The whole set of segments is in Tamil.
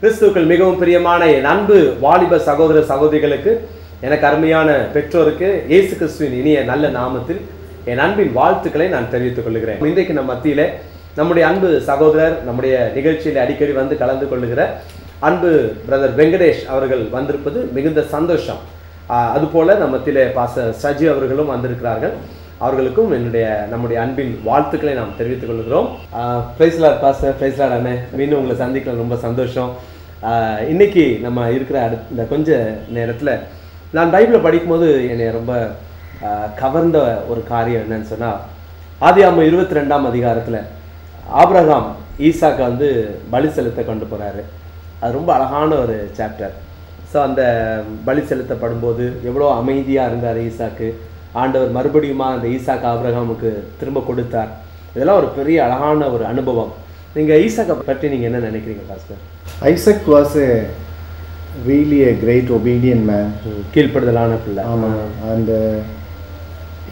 கிறிஸ்துவுக்குள் மிகவும் பிரியமான என் அன்பு வாலிப சகோதர சகோதரிகளுக்கு, எனக்கு அருமையான பெற்றோருக்கு இயேசு கிறிஸ்துவின் இனிய நல்ல நாமத்தில் என் அன்பின் வாழ்த்துக்களை நான் தெரிவித்துக் கொள்கிறேன். இன்றைக்கு நம் மத்தியிலே நம்முடைய அன்பு சகோதரர் நம்முடைய நிகழ்ச்சியில் அடிக்கடி வந்து கலந்து கொள்ளுகிற அன்பு பிரதர் வெங்கடேஷ் அவர்கள் வந்திருப்பது மிகுந்த சந்தோஷம். அதுபோல நம்ம மத்தியிலே பாஸ்டர் சஜி அவர்களும் வந்திருக்கிறார்கள். அவர்களுக்கும் நம்முடைய அன்பின் வாழ்த்துக்களை நாம் தெரிவித்துக் கொள்கிறோம். Praise Lord pastor, praise Lord அண்ணே, மீண்டும் உங்களை சந்திக்கலாம், ரொம்ப சந்தோஷம். இன்னைக்கு நம்ம இருக்கிற இந்த கொஞ்ச நேரத்தில் நான் பைபிளை படிக்கும்போது என்னை ரொம்ப கவர்ந்த ஒரு காரியம் என்னன்னு சொன்னால், ஆதியாகமம் 22ஆம் அதிகாரத்தில் ஆபிரகாம் ஈசாக்கை வந்து பலி செலுத்த கொண்டு போகிறாரு. அது ரொம்ப அழகான ஒரு சாப்டர். ஸோ அந்த பலி செலுத்தப்படும்போது எவ்வளோ அமைதியாக இருந்தார் ஈசாக்கு. ஆண்டவர் மறுபடியுமா அந்த ஈசாக்கு ஆபிரகாமுக்கு திரும்ப கொடுத்தார். இதெல்லாம் ஒரு பெரிய அழகான ஒரு அனுபவம். நீங்கள் ஈசாக்கை பற்றி நீங்கள் என்ன நினைக்கிறீங்க pastor? Isaac was really a great obedient man. கீழ்ப்படுதலான பிள்ளை. And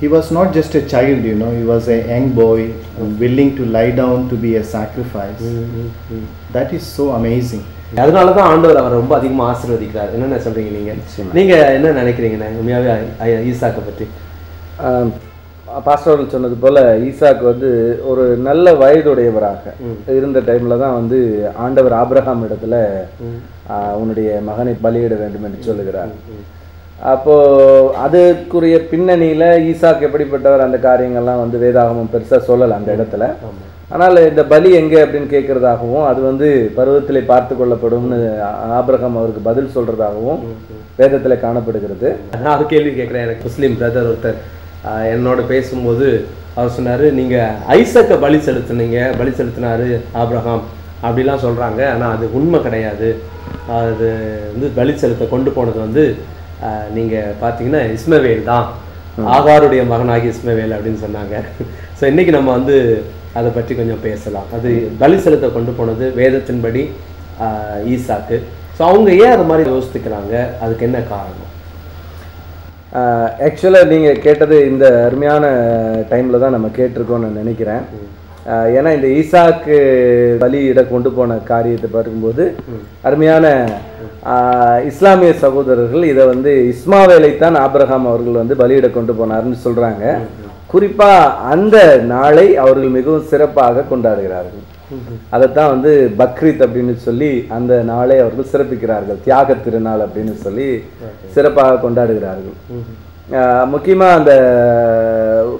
he was not just a child, he was a young boy willing to lie down to be a sacrifice. That is so amazing. அதனால தான் ஆண்டவர் அவரை ரொம்ப அதிகமாக ஆசீர்வதிக்கிறார். என்னென்ன சொல்கிறீங்க நீங்கள் என்ன நினைக்கிறீங்கண்ணே உண்மையாகவே ஈசாக்கை பற்றி? பாஸ்டர்கள் சொன்னது போல் ஈசாக்கு வந்து ஒரு நல்ல வயதுடையவராக இருந்த டைமில் தான் வந்து ஆண்டவர் ஆபிரகாம் இடத்துல உன்னுடைய மகனை பலியிட வேண்டும் என்று சொல்லுகிறார். அப்போது அதுக்குரிய பின்னணியில் ஈசாக்கு எப்படிப்பட்டவர் அந்த காரியங்கள்லாம் வந்து வேதாகமம் பெருசாக சொல்லலை அந்த இடத்துல. ஆனால் இந்த பலி எங்கே அப்படின்னு கேட்குறதாகவும் அது வந்து பருவத்திலே பார்த்து கொள்ளப்படும்னு ஆபிரகாம் அவருக்கு பதில் சொல்கிறதாகவும் வேதத்தில் காணப்படுகிறது. நான் அது கேள்வி கேட்குறேன். எனக்கு முஸ்லீம் பிரதர் ஒருத்தர் என்னோட பேசும்போது அவர் சொன்னார், நீங்கள் ஐசக்கை பலி செலுத்தினாரு ஆபிரகாம் அப்படிலாம் சொல்கிறாங்க, ஆனால் அது உண்மை கிடையாது. அது வந்து பலி செலுத்த கொண்டு போனது வந்து நீங்கள் பார்த்தீங்கன்னா இஸ்மவேல் தான், ஆகாருடைய மகனாகி இஸ்மவேல் அப்படின்னு சொன்னாங்க. ஸோ இன்றைக்கி நம்ம வந்து அதை பற்றி கொஞ்சம் பேசலாம். அது பலி செலுத்த கொண்டு போனது வேதத்தின்படி ஈசாக்கு. ஸோ அவங்க ஏன் அது மாதிரி யோசித்துக்கிறாங்க, அதுக்கு என்ன காரணம்? ஆக்சுவலாக நீங்கள் கேட்டது இந்த அருமையான டைமில் தான் நம்ம கேட்டிருக்கோம்னு நான் நினைக்கிறேன். ஏன்னா இந்த ஈசாக்கு பலியிட கொண்டு போன காரியத்தை பார்க்கும்போது அருமையான இஸ்லாமிய சகோதரர்கள் இதை வந்து இஸ்மாவேலைத்தான் ஆபிரகாம் அவர்கள் வந்து பலியிட கொண்டு போனார்னு சொல்கிறாங்க. குறிப்பாக அந்த நாளை அவர்கள் மிகவும் சிறப்பாக கொண்டாடுகிறார்கள். அதைத்தான் வந்து பக்ரீத் அப்படின்னு சொல்லி அந்த நாளை அவர்கள் சிறப்பிக்கிறார்கள். தியாக திருநாள் அப்படின்னு சொல்லி சிறப்பாக கொண்டாடுகிறார்கள். முக்கியமாக அந்த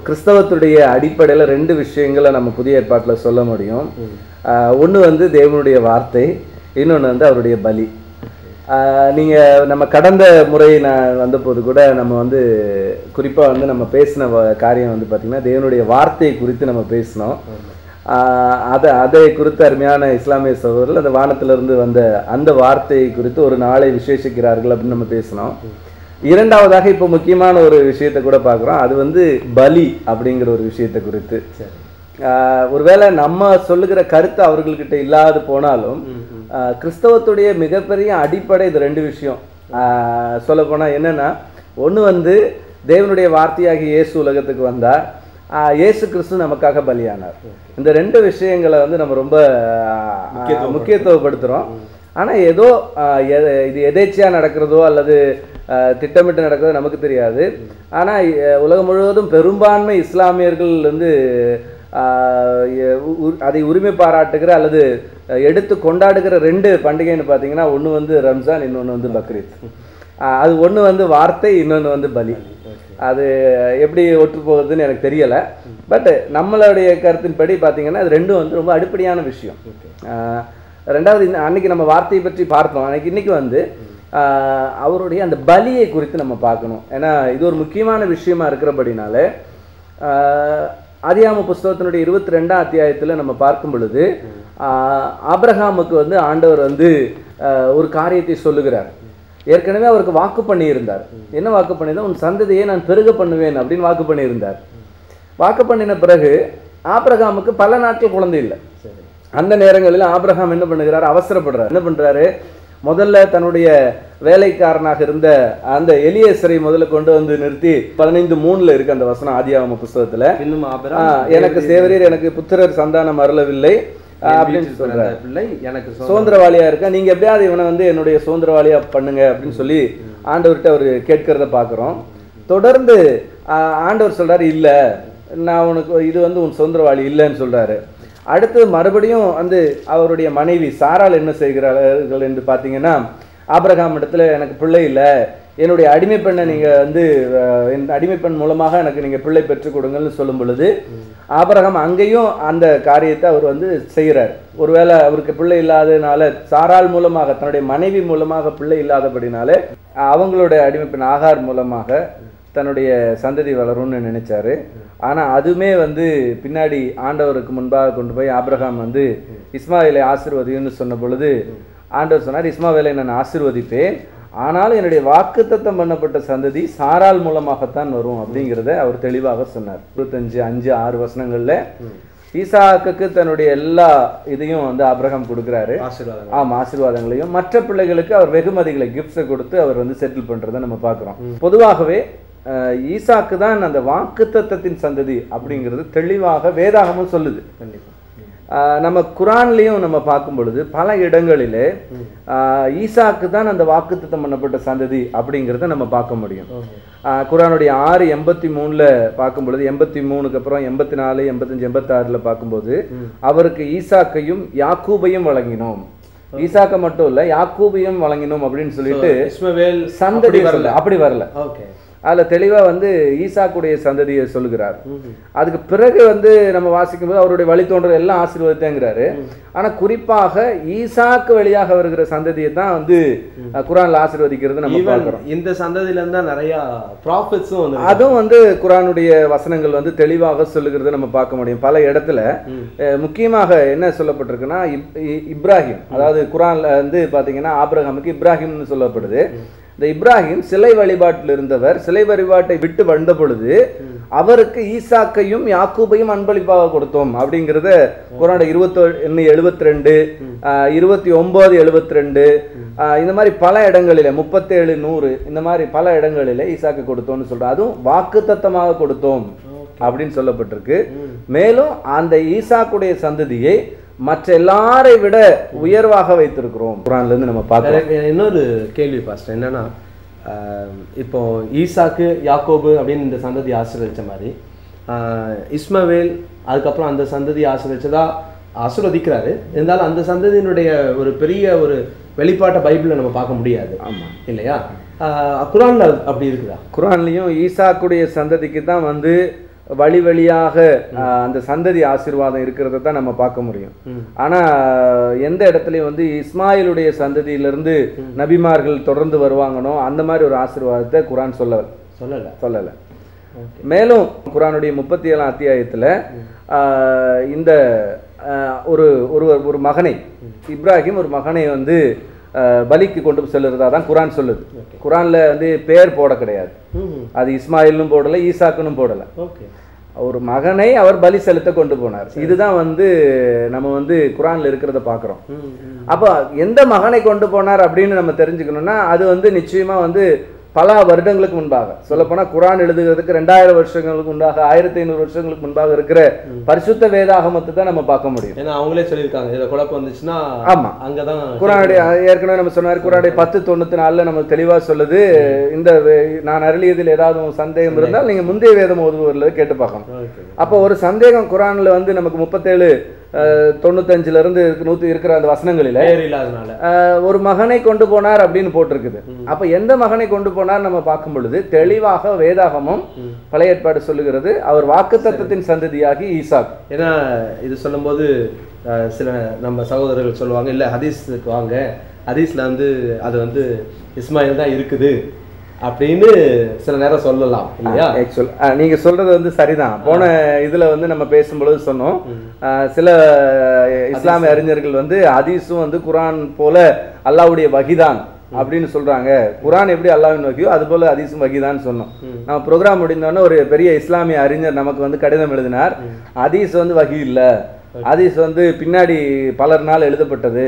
கிறிஸ்தவத்துடைய அடிப்படையில் 2 விஷயங்களை நம்ம புதிய ஏற்பாட்டில் சொல்ல முடியும். ஒன்று வந்து தேவனுடைய வார்த்தை, இன்னொன்று வந்து அவருடைய பலி. நீங்கள் நம்ம கடந்த முறை நான் வந்தபோது கூட நம்ம வந்து குறிப்பாக வந்து நம்ம பேசின காரியம் வந்து பார்த்திங்கன்னா தேவனுடைய வார்த்தையை குறித்து நம்ம பேசினோம். அதை குறித்து அருமையான இஸ்லாமிய சகோதரர்கள் அந்த வானத்திலிருந்து வந்த அந்த வார்த்தையை குறித்து ஒரு நாளை விசேஷிக்கிறார்கள் அப்படின்னு நம்ம பேசினோம். இரண்டாவதாக இப்போ முக்கியமான ஒரு விஷயத்தை கூட பார்க்குறோம். அது வந்து பலி அப்படிங்கிற ஒரு விஷயத்தை குறித்து. ஒருவேளை நம்ம சொல்லுகிற கருத்து அவர்கள்கிட்ட இல்லாது போனாலும் கிறிஸ்தவத்துடைய மிகப்பெரிய அடிப்படை இது 2 விஷயம். சொல்ல போனால் என்னன்னா, ஒன்று வந்து தேவனுடைய வார்த்தையாகி இயேசு உலகத்துக்கு வந்தார், இயேசு கிறிஸ்து நமக்காக பலியானார். இந்த 2 விஷயங்களை வந்து நம்ம ரொம்ப முக்கியத்துவப்படுத்துகிறோம். ஆனால் ஏதோ இது எதேச்சையாக நடக்கிறதோ அல்லது திட்டமிட்டு நடக்கிறதோ நமக்கு தெரியாது. ஆனால் உலகம் முழுவதும் பெரும்பான்மை இஸ்லாமியர்கள் வந்து அதை உரிமை பாராட்டுகிற அல்லது எடுத்து கொண்டாடுகிற 2 பண்டிகைன்னு பார்த்தீங்கன்னா, ஒன்று வந்து ரம்ஜான், இன்னொன்று வந்து பக்ரீத். அது ஒன்று வந்து வார்த்தை, இன்னொன்று வந்து பலி. அது எப்படி ஒற்று போகுதுன்னு எனக்கு தெரியலை. பட் நம்மளுடைய கருத்தின்படி பார்த்தீங்கன்னா அது 2 வந்து ரொம்ப அடிப்படையான விஷயம். ரெண்டாவது, அன்னைக்கு நம்ம வார்த்தையை பற்றி பார்த்தோம். இன்னைக்கு வந்து அவருடைய அந்த பலியை குறித்து நம்ம பார்க்கணும். ஏன்னா இது ஒரு முக்கியமான விஷயமா இருக்கிறபடினால ஆதியாகம புஸ்தகத்தினுடைய 22ஆம் அத்தியாயத்தில் நம்ம பார்க்கும் பொழுது ஆபிரகாமுக்கு வந்து ஆண்டவர் வந்து ஒரு காரியத்தை சொல்லுகிறார். ஏற்கனவே அவருக்கு வாக்கு பண்ணியிருந்தார். என்ன வாக்கு பண்ணியிருந்தார்? உன் சந்ததியை நான் பெருக பண்ணுவேன் அப்படின்னு வாக்கு பண்ணியிருந்தார். வாக்கு பண்ணின பிறகு ஆபிரகாமுக்கு பல நாட்கள் குழந்தை இல்லை. அந்த நேரங்களில் ஆபிரகாம் என்ன பண்ணுகிறார்? அவசரப்படுறார். என்ன பண்ணுறாரு? முதல்ல தன்னுடைய வேலைக்காரனாக இருந்த அந்த எலியேசரை முதல்ல கொண்டு வந்து நிறுத்தி 15:3 இருக்கு அந்த வசனம் ஆதியாகம புஸ்தகத்துல. எனக்கு சேவரீர் எனக்கு புத்திரர் சந்தானம் அருளவில்லை, அப்படின்னு சொல்றாரு. பிள்ளை எனக்கு சுதந்திரவாளியா இருக்க, நீங்க எப்படியாவது இவனை வந்து என்னுடைய சுதந்திரவாளியா பண்ணுங்க அப்படின்னு சொல்லி ஆண்டவர்கிட்ட அவர் கேட்கறத பாக்குறோம். தொடர்ந்து ஆண்டவர் சொல்றாரு, இல்ல நான் உனக்கு இது வந்து உன் சுதந்திரவாளி இல்லைன்னு சொல்றாரு. அடுத்து மறுபடியும் வந்து அவருடைய மனைவி சாராள் என்ன செய்கிறார்கள் என்று பார்த்தீங்கன்னா, ஆபிரகாம் இடத்துல எனக்கு பிள்ளை இல்லை, என்னுடைய அடிமை பெண்ணை நீங்கள் வந்து என் அடிமை பெண் மூலமாக எனக்கு நீங்கள் பிள்ளை பெற்றுக் கொடுங்கன்னு சொல்லும் பொழுது ஆபிரகாம் அங்கேயும் அந்த காரியத்தை அவர் வந்து செய்கிறார். ஒருவேளை அவருக்கு பிள்ளை இல்லாததுனால சாராள் மூலமாக தன்னுடைய மனைவி மூலமாக பிள்ளை இல்லாதபடினால அவங்களுடைய அடிமை பெண் ஆகார் மூலமாக தன்னுடைய சந்ததி வளரும்னு நினைச்சாரு. ஆனால் அதுவுமே வந்து பின்னாடி ஆண்டவருக்கு முன்பாக கொண்டு போய் ஆபிரகாம் வந்து இஸ்மாவேலை ஆசீர்வதின்னு சொன்ன பொழுது ஆண்டவர் சொன்னார், இஸ்மாவேலை நான் ஆசீர்வதிப்பேன், ஆனாலும் என்னுடைய வாக்குத்தத்தம் பண்ணப்பட்ட சந்ததி சாராள் மூலமாகத்தான் வரும் அப்படிங்கிறத அவர் தெளிவாக சொன்னார். 25, 5, 6 வசனங்கள்ல ஈசாக்குக்கு தன்னுடைய எல்லா இதையும் வந்து ஆபிரகாம் கொடுக்குறாரு. ஆசீர்வாதங்களையும் மற்ற பிள்ளைகளுக்கு அவர் வெகுமதிகளை கிஃப்ட்ஸை கொடுத்து அவர் வந்து செட்டில் பண்றதை நம்ம பார்க்கிறோம். பொதுவாகவே ஈசாக்கு தான் அந்த வாக்குத்தத்தத்தின் சந்ததி அப்படிங்கிறது தெளிவாக வேதாகமும் சொல்லுது. நம்ம குரான்லையும் நம்ம பார்க்கும் பொழுது பல இடங்களிலே ஈசாக்கு தான் அந்த வாக்குத்தத்தம் பண்ணப்பட்ட சந்ததி அப்படிங்கிறத நம்ம பார்க்க முடியும். குரானுடைய 6:83 பார்க்கும் பொழுது 83க்கு அப்புறம் 84, 85, 86 பார்க்கும்போது அவருக்கு ஈசாக்கையும் யாக்கூபையும் வழங்கினோம். ஈசாக்க மட்டும் இல்ல யாக்கூபையும் வழங்கினோம் அப்படின்னு சொல்லிட்டு சந்ததி வரல, அப்படி வரல. அதில் தெளிவாக வந்து ஈசாக்குடைய சந்ததியை சொல்லுகிறார். அதுக்கு பிறகு வந்து நம்ம வாசிக்கும் போது அவருடைய வழித்தோன்றல் எல்லாம் ஆசீர்வாதத்தேங்கிறாரு. ஆனால் குறிப்பாக ஈசாக்கு வழியாக வருகிற சந்ததியை தான் வந்து குரான்ல ஆசீர்வதிக்கிறது நம்ம பார்க்கிறோம். இந்த சந்ததியில இருந்தா நிறைய ப்ராஃபிட்ஸும் வந்து அதுவும் வந்து குரானுடைய வசனங்கள் வந்து தெளிவாக சொல்லுகிறத நம்ம பார்க்க முடியும். பல இடத்துல முக்கியமாக என்ன சொல்லப்பட்டிருக்குன்னா இப்ராஹிம், அதாவது குரான்ல வந்து பார்த்தீங்கன்னா ஆபிரகாமுக்கு இப்ராஹிம்னு சொல்லப்படுது. இந்த இப்ராஹிம் சிலை வழிபாட்டில் இருந்தவர். சிலை வழிபாட்டை விட்டு வந்த பொழுது அவருக்கு ஈசாக்கையும் யாக்கூபையும் அன்பளிப்பாக கொடுத்தோம் அப்படிங்கிறத குரான் 21:72, 29:72 இந்த மாதிரி பல இடங்களில 37:100 இந்த மாதிரி பல இடங்களில ஈசாக்கு கொடுத்தோம்னு சொல்றோம். அதுவும் வாக்குத்தத்தமாக கொடுத்தோம் அப்படின்னு சொல்லப்பட்டிருக்கு. மேலும் அந்த ஈசாக்குடைய சந்ததியை மற்ற எல்லாரை விட உயர்வாக வைத்திருக்கிறோம் குரான்ல இருந்து நம்ம பார்க்கலாம். இன்னொரு கேள்வி பாஸ்டர் என்னன்னா, இப்போ ஈசாக்கு யாக்கோபு அப்படின்னு இந்த சந்ததி ஆசீர்வதிச்ச மாதிரி இஸ்மவேல் அதுக்கப்புறம் அந்த சந்ததி ஆசீர்வதிச்சதா ஆசீர்வதிக்கிறாரு. இருந்தாலும் அந்த சந்ததியினுடைய ஒரு பெரிய ஒரு வெளிப்பாட்டை பைபிள்ல நம்ம பார்க்க முடியாது. ஆமா இல்லையா? குரான்ல அப்படி இருக்குதா? குரான்லயும் ஈசாக்குடைய சந்ததிக்கு தான் வந்து வழி வழியாக அந்த சந்ததி ஆசீர்வாதம் இருக்கிறத தான் நம்ம பார்க்க முடியும். ஆனா எந்த இடத்துலயும் வந்து இஸ்மாயிலுடைய சந்ததியிலிருந்து நபிமார்கள் தொடர்ந்து வருவாங்கனோ அந்த மாதிரி ஒரு ஆசீர்வாதத்தை குரான் சொல்லல. மேலும் குரானுடைய 37ஆம் அத்தியாயத்துல இந்த ஒரு மகனை இப்ராஹிம் ஒரு மகனை வந்து பலிக்கு கொண்டு செல்லுறதா தான் குரான் சொல்லுது. குரான்ல வந்து பேர் போட கிடையாது. அது இஸ்மாயிலும் போடல, ஈசாக்குன்னு போடல. ஒரு மகனை அவர் பலி செலுத்த கொண்டு போனார். இதுதான் வந்து நம்ம வந்து குரான்ல இருக்கிறத பாக்குறோம். அப்ப எந்த மகனை கொண்டு போனார் அப்படின்னு நம்ம தெரிஞ்சுக்கணும்னா அது வந்து நிச்சயமா வந்து பல வருடங்களுக்கு முன்பாக, சொல்ல போனா குரான் எழுதுகிறதுக்கு 2000 வருஷங்களுக்கு முன்பாக, 1500 வருஷங்களுக்கு முன்பாக இருக்கிற பரிசுத்த வேதாகமத்தை தான் நம்ம பார்க்க முடியும். ஏன்னா அவங்களே சொல்லியிருக்காங்க இதுல குழப்பம் வந்துச்சுன்னா ஆமா அங்கதான் குரானுடைய ஏற்கனவே நம்ம சொன்னார். குரானுடைய 10:94 நம்ம தெளிவா சொல்லுது, இந்த நான் அருளியதில் ஏதாவது சந்தேகம் இருந்தால் நீங்க முந்தைய வேதம் ஓதுவதில் கேட்டு பார்க்கணும். அப்போ ஒரு சந்தேகம் குரான்ல வந்து நமக்கு 37:95 100 இருக்கிற அந்த வசனங்களில ஒரு மகனை கொண்டு போனார் அப்படின்னு போட்டிருக்குது. அப்ப எந்த மகனை கொண்டு போனார் நம்ம பார்க்கும் பொழுது தெளிவாக வேதாகமும் பழைய ஏற்பாடு சொல்லுகிறது அவர் வாக்குத்தத்தத்தின் சந்ததியாகி ஈசாக். ஏன்னா இது சொல்லும் போது சில நம்ம சகோதரர்கள் சொல்லுவாங்க, இல்ல ஹதீஸுக்கு வாங்க, ஹதீஸ்ல வந்து அது வந்து இஸ்மாயில் தான் இருக்குது அப்படின்னு சில நேரம் சொல்லலாம் இல்லையா? நீங்க சொல்றது வந்து சரிதான். போன இதுல வந்து நம்ம பேசும்பொழுது சொன்னோம், சில இஸ்லாமிய அறிஞர்கள் வந்து ஹதீஸும் வந்து குரான் போல அல்லாஹ்வுடைய வகிதான் அப்படின்னு சொல்றாங்க. குரான் எப்படி அல்லாஹ்வின் வகியோ அது போல ஹதீஸும் வகிதான் சொன்னோம். நம்ம ப்ரோக்ராம் முடிந்தோடனே ஒரு பெரிய இஸ்லாமிய அறிஞர் நமக்கு வந்து கடிதம் எழுதினார், ஹதீஸ் வந்து வகி இல்ல, ஹதீஸ் வந்து பின்னாடி பலர்னால் எழுதப்பட்டது,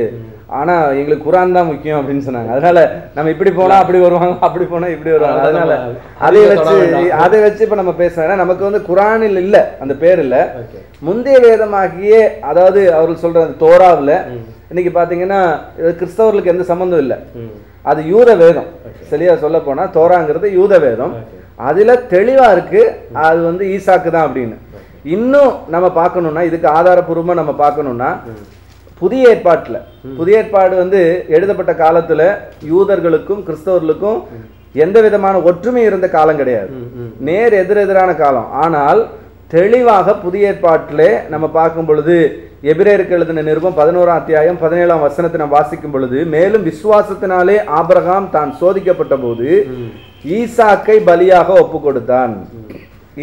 ஆனால் எங்களுக்கு குரான் தான் முக்கியம் அப்படின்னு சொன்னாங்க. அதனால நம்ம இப்படி போனால் அப்படி வருவாங்க, அப்படி போனால் இப்படி வருவாங்க. அதனால அதை வச்சு இப்போ நம்ம பேசுறோம். நமக்கு வந்து குரானில் இல்லை, அந்த பேர் இல்லை. முந்தைய வேதமாகிய, அதாவது அவர்கள் சொல்ற தோராவில் இன்னைக்கு பார்த்தீங்கன்னா கிறிஸ்தவர்களுக்கு எந்த சம்மந்தம் இல்லை, அது யூத வேதம். சரியா சொல்ல போனால் தோராங்கிறது யூத வேதம். அதில் தெளிவாக இருக்கு அது வந்து ஈசாக்கு தான் அப்படின்னு. இன்னும் நம்ம பார்க்கணும்னா, இதுக்கு ஆதாரபூர்வமாக நம்ம பார்க்கணும்னா, புதிய ஏற்பாடு வந்து எழுதப்பட்ட காலத்துல யூதர்களுக்கும் கிறிஸ்தவர்களுக்கும் எந்த விதமான ஒற்றுமை இருந்த காலம் கிடையாது, நேர் எதிரெதிரான காலம். ஆனால் தெளிவாக புதிய ஏற்பாட்டிலே நம்ம பார்க்கும் பொழுது, எபிரேயருக்கு எழுதின நிருபம் 11ஆம் அத்தியாயம் 17ஆம் வசனத்தை நாம் வாசிக்கும் பொழுது, மேலும் விசுவாசத்தினாலே ஆபிரகாம் தான் சோதிக்கப்பட்ட போது ஈசாக்கை பலியாக ஒப்பு கொடுத்தான்.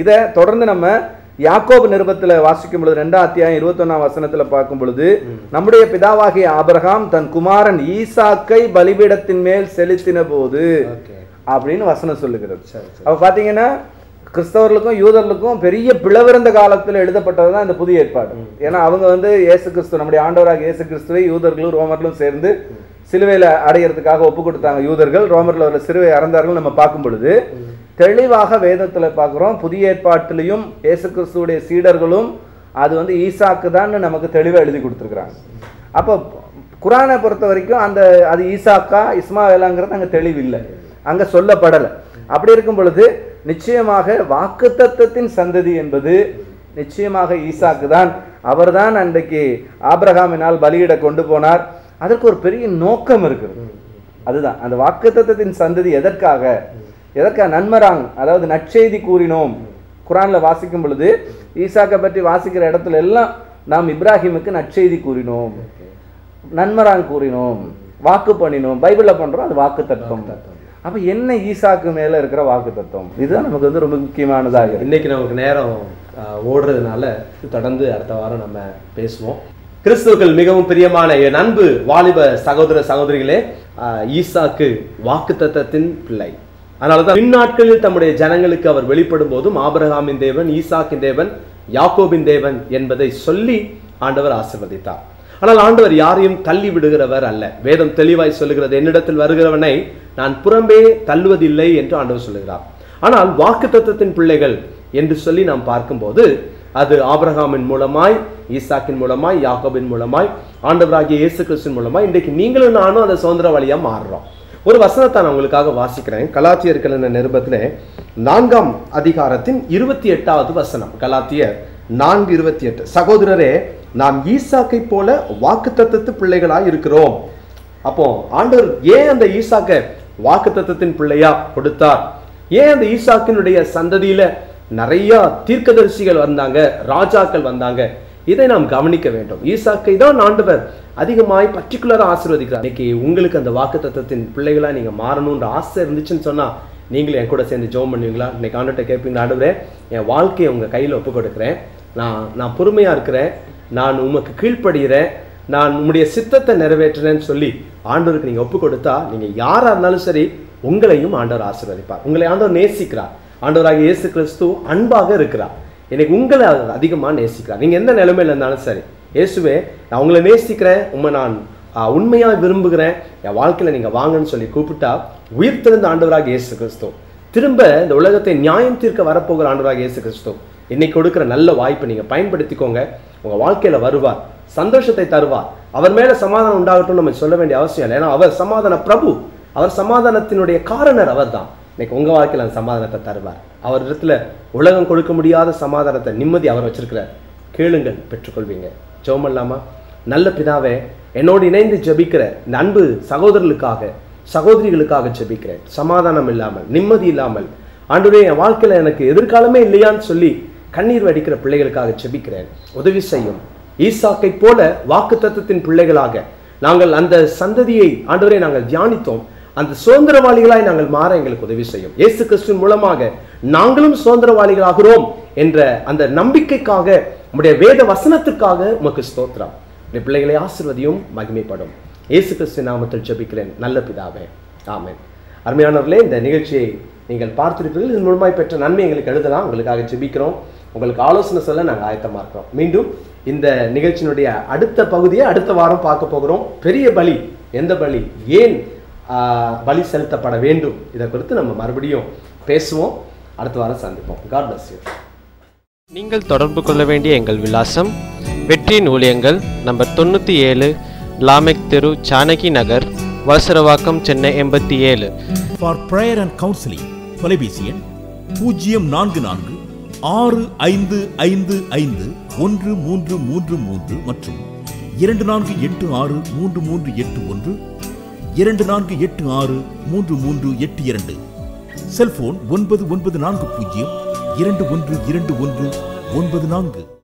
இதை தொடர்ந்து நம்ம யாக்கோபு நிருபத்தில் வாசிக்கும் பொழுது 2ஆம் அத்தியாயம் 21ஆம் வசனத்தில் பார்க்கும் பொழுது, நம்முடைய பிதாவாகிய ஆபிரகாம் தன் குமாரன் ஈசாக்கை பலிபீடத்தின் மேல் செலுத்தின போது அப்படின்னு வசனம் சொல்லுகிறது. அப்ப பாத்தீங்கன்னா கிறிஸ்தவர்களுக்கும் யூதர்களுக்கும் பெரிய பிளவிருந்த காலத்தில் எழுதப்பட்டது தான் இந்த புதிய ஏற்பாடு. ஏன்னா அவங்க வந்து இயேசு கிறிஸ்து, நம்முடைய ஆண்டவராக இயேசு கிறிஸ்துவை யூதர்களும் ரோமர்களும் சேர்ந்து சிலுவையில் அடையிறதுக்காக ஒப்பு கொடுத்தாங்க. யூதர்கள் ரோமர்ல ஒரு சிலுவை அறந்தார்கள். நம்ம பார்க்கும் பொழுது தெளிவாக வேதத்தில் பார்க்குறோம், புதிய ஏற்பாட்டிலையும் இயேசு கிறிஸ்துவுடைய சீடர்களும் அது வந்து ஈசாக்கு தான் நமக்கு தெளிவாக எழுதி கொடுத்துருக்குறாங்க. அப்போ குரானை பொறுத்த வரைக்கும் அது ஈசாக்கா இஸ்மாவேலாங்கிறது அங்கே தெளிவில்லை, அங்கே சொல்லப்படலை. அப்படி இருக்கும் பொழுது நிச்சயமாக வாக்குத்தத்தத்தின் சந்ததி என்பது நிச்சயமாக ஈசாக்கு தான். அவர் தான் அன்றைக்கு ஆபிரகாமினால் பலியிட கொண்டு போனார். அதற்கு ஒரு பெரிய நோக்கம் இருக்குது. அதுதான் அந்த வாக்குத்தத்தத்தின் சந்ததி. எதற்காக நன்மராங், அதாவது நற்செய்தி கூறினோம். குரான்ல வாசிக்கும் பொழுது ஈசாக்கை பற்றி வாசிக்கிற இடத்துல எல்லாம் நாம் இப்ராஹிமுக்கு நற்செய்தி கூறினோம், நன்மராங் கூறினோம், வாக்கு பண்ணினோம். பைபிள்ல பண்றோம், அது வாக்கு தத்துவம். அப்ப என்ன ஈசாக்கு மேல இருக்கிற வாக்கு தத்துவம், இதுதான் நமக்கு வந்து ரொம்ப முக்கியமானதாக. இன்னைக்கு நமக்கு நேரம் ஓடுறதுனால தொடர்ந்து அடுத்த வாரம் நம்ம பேசுவோம். கிறிஸ்துவுக்குள் மிகவும் பிரியமான என் அன்பு வாலிப சகோதர சகோதரிகளே, ஈசாக்கு வாக்குத்தத்தத்தின் பிள்ளை. அதனாலதான் பின்னாட்களில் தம்முடைய ஜனங்களுக்கு அவர் வெளிப்படும் போதும் ஆபிரகாமின் தேவன், ஈசாக்கின் தேவன், யாக்கோபின் தேவன் என்பதை சொல்லி ஆண்டவர் ஆசீர்வதித்தார். ஆனால் ஆண்டவர் யாரையும் தள்ளி விடுகிறவர் அல்ல. வேதம் தெளிவாய் சொல்லுகிறது, என்னிடத்தில் வருகிறவனை நான் புறம்பே தள்ளுவதில்லை என்று ஆண்டவர் சொல்லுகிறார். ஆனால் வாக்குத்தத்தத்தின் பிள்ளைகள் என்று சொல்லி நாம் பார்க்கும்போது அது ஆபிரகாமின் மூலமாய், ஈசாக்கின் மூலமாய், யாக்கோபின் மூலமாய், ஆண்டவராகிய இயேசு கிறிஸ்துவின் மூலமாய் இன்றைக்கு நீங்களும் நானும் அந்த சுதந்திர வழியா மாறுறோம். ஒரு வசனத்தை நான் உங்களுக்காக வாசிக்கிறேன். கலாத்தியர்கள் என்ற நிருபத்திலே 4ஆம் அதிகாரத்தின் 28வது வசனம். கலாத்தியர் 4:28. சகோதரரே, நாம் ஈசாக்கை போல வாக்குத்தத்தத்து பிள்ளைகளாய் இருக்கிறோம். அப்போ ஆண்டவர் ஏன் அந்த ஈசாக்க வாக்குத்தத்தத்தின் பிள்ளையா கொடுத்தார்? ஏன் அந்த ஈசாக்கினுடைய சந்ததியில நிறைய தீர்க்கதரிசிகள் வந்தாங்க, ராஜாக்கள் வந்தாங்க? இதை நாம் கவனிக்க வேண்டும். ஈசாக்கை தான் ஆண்டவர் அதிகமாய் பர்டிகுலராக ஆசீர்வதிக்கிறார். இன்னைக்கு உங்களுக்கு அந்த வாக்குத்தத்தத்தின் பிள்ளைகளா நீங்க மாறணும்ன்ற ஆசை இருந்துச்சுன்னு சொன்னா நீங்களும் என் கூட சேர்ந்து ஜெபம் பண்ணுவீங்களா? இன்னைக்கு ஆண்டவர்கிட்ட கேட்பீங்களா, ஆண்டவரே என் வாழ்க்கையை உங்க கையில ஒப்பு கொடுக்குறேன், நான் பொறுமையா இருக்கிறேன், நான் உமக்கு கீழ்ப்படுகிறேன், நான் உம்முடைய சித்தத்தை நிறைவேற்றுறேன்னு சொல்லி ஆண்டவருக்கு நீங்க ஒப்பு கொடுத்தா நீங்க யாரா இருந்தாலும் சரி உங்களையும் ஆண்டவர் ஆசீர்வதிப்பார். உங்களை ஆண்டவர் நேசிக்கிறார். ஆண்டவராக இயேசு கிறிஸ்து அன்பாக இருக்கிறார். இன்னைக்கு உங்களை அதிகமாக நேசிக்கிறார். நீங்க எந்த நிலைமையில இருந்தாலும் சரி, இயேசுவே நான் உங்களை நேசிக்கிறேன், உண்மை நான் உண்மையா விரும்புகிறேன், என் வாழ்க்கையில நீங்க வாங்கன்னு சொல்லி கூப்பிட்டா உயிர்த்தெழுந்த ஆண்டவராக இயேசு கிறிஸ்து திரும்ப இந்த உலகத்தை நியாயம் தீர்க்க வரப்போகிற ஆண்டவராக இயேசு கிறிஸ்து இன்னைக்கு கொடுக்குற நல்ல வாய்ப்பை நீங்க பயன்படுத்திக்கோங்க. உங்க வாழ்க்கையில வருவார், சந்தோஷத்தை தருவார். அவர் மேல சமாதானம் உண்டாகட்டும் நம்ம சொல்ல வேண்டிய அவசியம் இல்லை. ஏன்னா அவர் சமாதான பிரபு, அவர் சமாதானத்தினுடைய காரணர் அவர் தான். இன்னைக்கு உங்க வாழ்க்கையில அந்த சமாதானத்தை தருவார். அவர் இடத்துல உலகம் கொடுக்க முடியாத சமாதானத்தை, நிம்மதி அவர் வச்சிருக்கிறார். கேளுங்கள், பெற்றுக்கொள்வீங்க. ஜெபம் இல்லாமா? நல்ல பிதாவே, என்னோடு இணைந்து ஜெபிக்கிற இந்த அன்பு சகோதரர்களுக்காக, சகோதரிகளுக்காக ஜெபிக்கிறேன். சமாதானம் இல்லாமல், நிம்மதி இல்லாமல், ஆண்டவரே என் வாழ்க்கையில எனக்கு எதிர்காலமே இல்லையான்னு சொல்லி கண்ணீர் வடிக்கிற பிள்ளைகளுக்காக ஜெபிக்கிறேன். உதவி செய்யும். ஈசாக்கை போல வாக்குத்தத்தத்தின் பிள்ளைகளாக நாங்கள் அந்த சந்ததியை ஆண்டவரே நாங்கள் தியானித்தோம். அந்த சுதந்திரவாளிகளாய் நாங்கள் மாற எங்களுக்கு உதவி செய்யும். இயேசு கிறிஸ்துவின் மூலமாக நாங்களும் சுதந்திரவாளிகளாகிறோம் என்ற அந்த நம்பிக்கைக்காக, உம்முடைய வேத வசனத்திற்காக உமக்கு ஸ்தோத்திரம். உடைய பிள்ளைகளை ஆசீர்வதியும், மகிமைப்படும். இயேசு கிறிஸ்து நாமத்தில் ஜெபிக்கிறேன் நல்ல பிதாவே, ஆமென். அருமையானவர்களே, இந்த நிகழ்ச்சியை நீங்கள் பார்த்திருப்பீர்கள். இதன் மூலமாய் பெற்ற நன்மை எங்களுக்கு எழுதலாம். உங்களுக்காக ஜெபிக்கிறோம். உங்களுக்கு ஆலோசனை சொல்ல நாங்கள் ஆயத்தமாக இருக்கிறோம். மீண்டும் இந்த நிகழ்ச்சியினுடைய அடுத்த பகுதியை அடுத்த வாரம் பார்க்க போகிறோம். பெரிய பலி, எந்த பலி, ஏன் பலி செலுத்தப்பட வேண்டும், இதை குறித்து நம்ம மறுபடியும் பேசுவோம். அடுத்த வாரம் சந்திப்போம். God bless you. நீங்கள் தொடர்பு கொள்ள வேண்டிய எங்கள் விலாசம் வெற்றியின் ஊழியங்கள், நம்பர் 97, லாமெக் தெரு, ஜானகி நகர், Valasaravakkam, Chennai 87. For prayer and counseling, தொலைபேசி எண் 044 6555 1333 மற்றும் 2486 3381 2486 3382. செல்போன் 9940 212194.